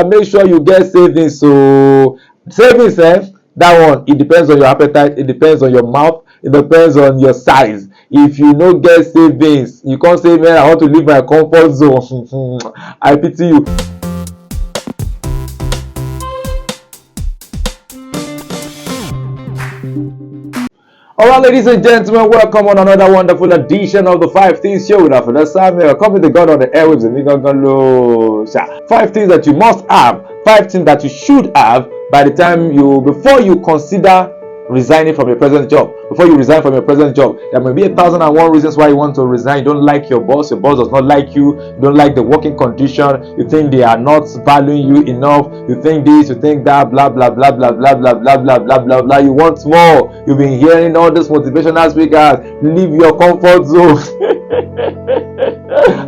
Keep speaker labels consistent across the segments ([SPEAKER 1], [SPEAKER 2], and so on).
[SPEAKER 1] make sure you get savings. So savings, that one, it depends on your appetite, it depends on your mouth, it depends on your size. If you no get savings, you can't say, man, I want to leave my comfort zone. I pity you. Alright, ladies and gentlemen, welcome on another wonderful edition of the 5 Things Show with Alfred Samuel. Coming to God on the airwaves and 5 things that you must have, 5 things that you should have by the time before you consider resigning from your present job. Before you resign from your present job, there may be 1,001 reasons why you want to resign. You don't like your boss does not like you don't like the working condition, you think they are not valuing you enough, you think this, you think that, blah blah blah blah blah blah blah blah blah blah blah. You want more. You've been hearing all this motivational speakers, leave your comfort zone.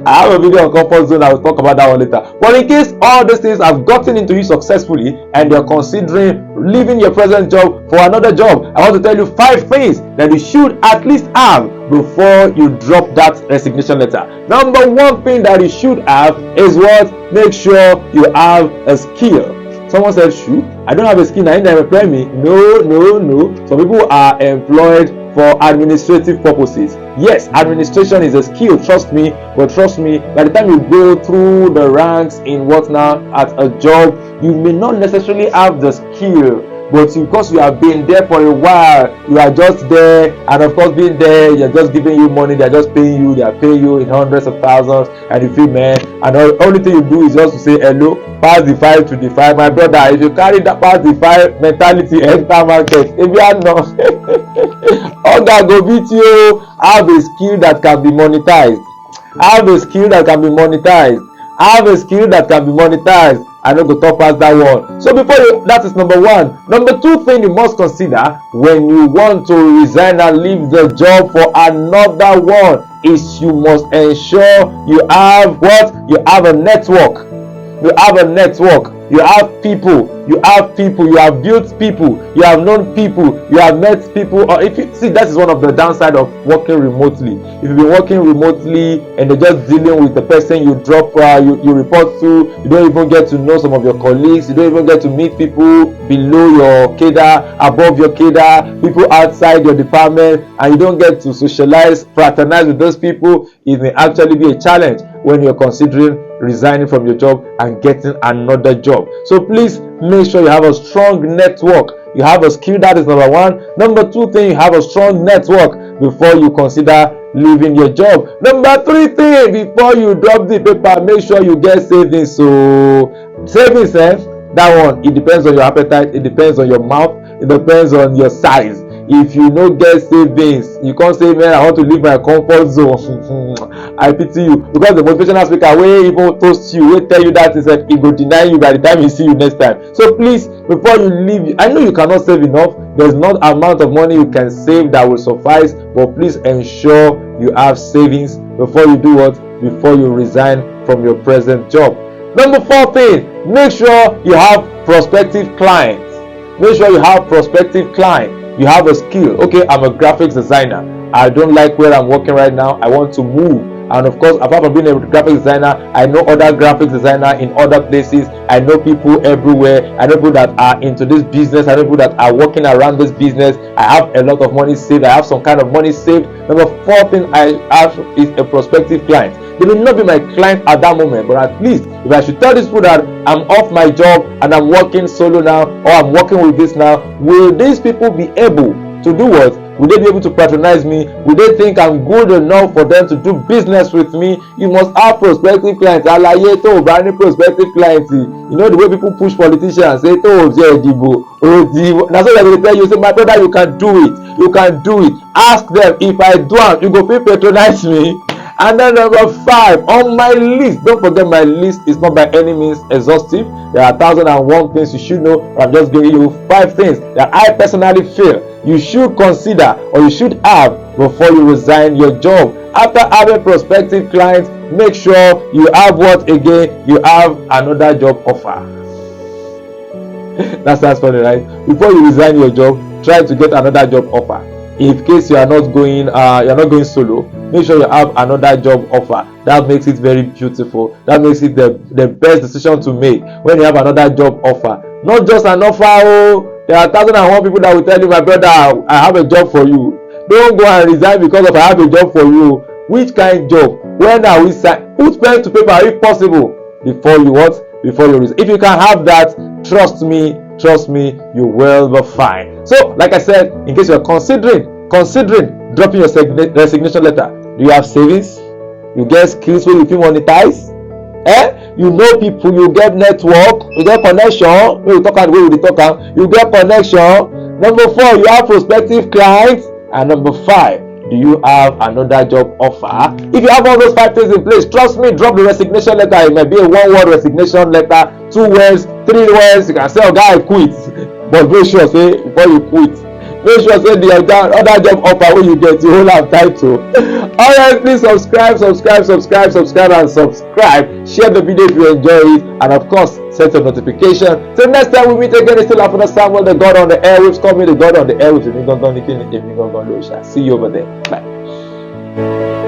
[SPEAKER 1] I have a video on comfort zone. I will talk about that one later. But in case all these things have gotten into you successfully and you're considering leaving your present job for another job, I want to tell you 5 things that you should at least have before you drop that resignation letter. Number 1 thing that you should have is what? Make sure you have a skill. Someone said, "Shoot, I don't have a skill. Now they employ me." No. Some people are employed for administrative purposes. Yes, administration is a skill, trust me. But trust me, by the time you go through the ranks in what now at a job, you may not necessarily have the skill, but because you have been there for a while, you are just there, and of course being there, they're just giving you money, they're just paying you, they are paying you in hundreds of thousands, and you feel, man, and the only thing you do is just to say hello, pass the 5 to the 5. My brother, if you carry that pass the 5 mentality, enter market. If you are not, oga go beat you. Have a skill that can be monetized. Have a skill that can be monetized. Have a skill that can be monetized. I no go talk past that one. So that is number 1. Number 2 thing you must consider when you want to resign and leave the job for another one is you must ensure you have what? You have a network. You have a network. You have people. You have built people, you have known people, you have met people. Or if you see, that is one of the downside of working remotely. If you've been working remotely and you're just dealing with the person you drop, you report to, you don't even get to know some of your colleagues, you don't even get to meet people below your cadre, above your cadre, people outside your department, and you don't get to socialize, fraternize with those people. It may actually be a challenge when you're considering resigning from your job and getting another job. So please make sure you have a strong network. You have a skill, that is number 1. Number 2 thing, you have a strong network before you consider leaving your job. Number 3 thing, before you drop the paper, make sure you get savings. So savings, that one, it depends on your appetite, it depends on your mouth, it depends on your size. If you no get savings, you can't say, man, I want to leave my comfort zone. I pity you, because the motivational speaker will even toast you, will tell you that he will deny you by the time he see you next time. So please, before you leave, I know you cannot save enough. There's not amount of money you can save that will suffice, but please ensure you have savings before you do what? Before you resign from your present job. Number 4 thing, make sure you have prospective clients. Make sure you have prospective clients. You have a skill. Okay, I'm a graphics designer. I don't like where I'm working right now. I want to move. And of course, apart from being a graphics designer, I know other graphics designers in other places. I know people everywhere. I know people that are into this business. I know people that are working around this business. I have a lot of money saved. I have some kind of money saved. Number 4 thing I have is a prospective client. They may not be my client at that moment, but at least if I should tell these people that I'm off my job and I'm working solo now, or I'm working with this now, will these people be able to do what? Will they be able to patronize me? Will they think I'm good enough for them to do business with me? You must have prospective clients. Alaye to brand prospective clients. You know the way people push politicians. Say to now so they tell you, say, my brother, you can do it. You can do it. Ask them, if I do it, you go pay patronize me. And then number 5 on my list, don't forget my list is not by any means exhaustive. There are 1,001 things you should know. I'm just giving you 5 things that I personally feel you should consider or you should have before you resign your job. After having prospective clients, make sure you have what again? You have another job offer. That sounds funny, right? Before you resign your job, try to get another job offer. in case you are not going solo, make sure you have another job offer. That makes it very beautiful. That makes it the best decision to make when you have another job offer. Not just an offer. Oh, there are 1,001 people that will tell you, my brother, I have a job for you. Don't go and resign because of I have a job for you. Which kind of job? When are we sign? Put pen to paper if possible before you resign. If you can have that, trust me, you will be fine. So, like I said, in case you're considering dropping your resignation letter, do you have savings? You get skills where you can monetize? You know people, you get network, you get connection. When you talk and we talk, you get connection. Number 4, you have prospective clients. And number 5, do you have another job offer? If you have all those 5 things in place, trust me, drop the resignation letter. It might be a 1-word resignation letter, 2 words, 3 words. You can say, oh, guy, I quit. But make sure, say, before you quit, make sure say the other job offer when you get, you hold have title. Alright, please subscribe and subscribe. Share the video if you enjoy it, and of course, set your notification. Till next time we meet again, it's still After Samuel, the God on the airwaves. Call me the God on the airwaves. See you over there. Bye.